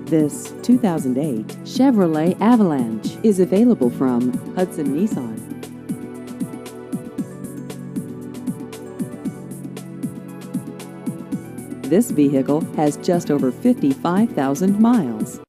This 2008 Chevrolet Avalanche is available from Hudson Nissan. This vehicle has just over 55,000 miles.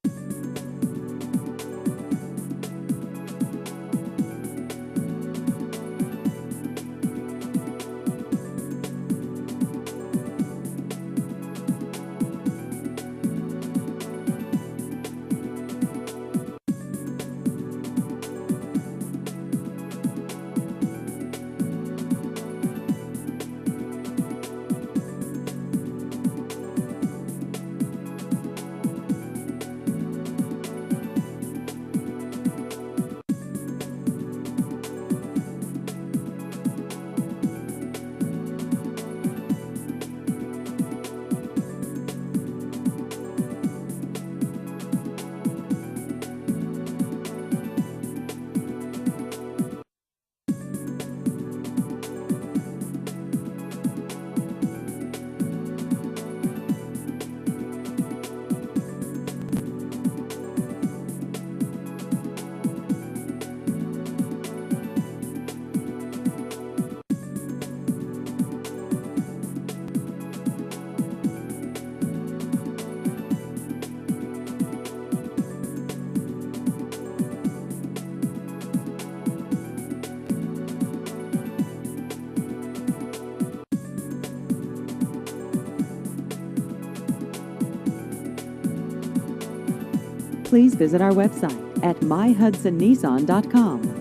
Please visit our website at myhudsonnissan.com.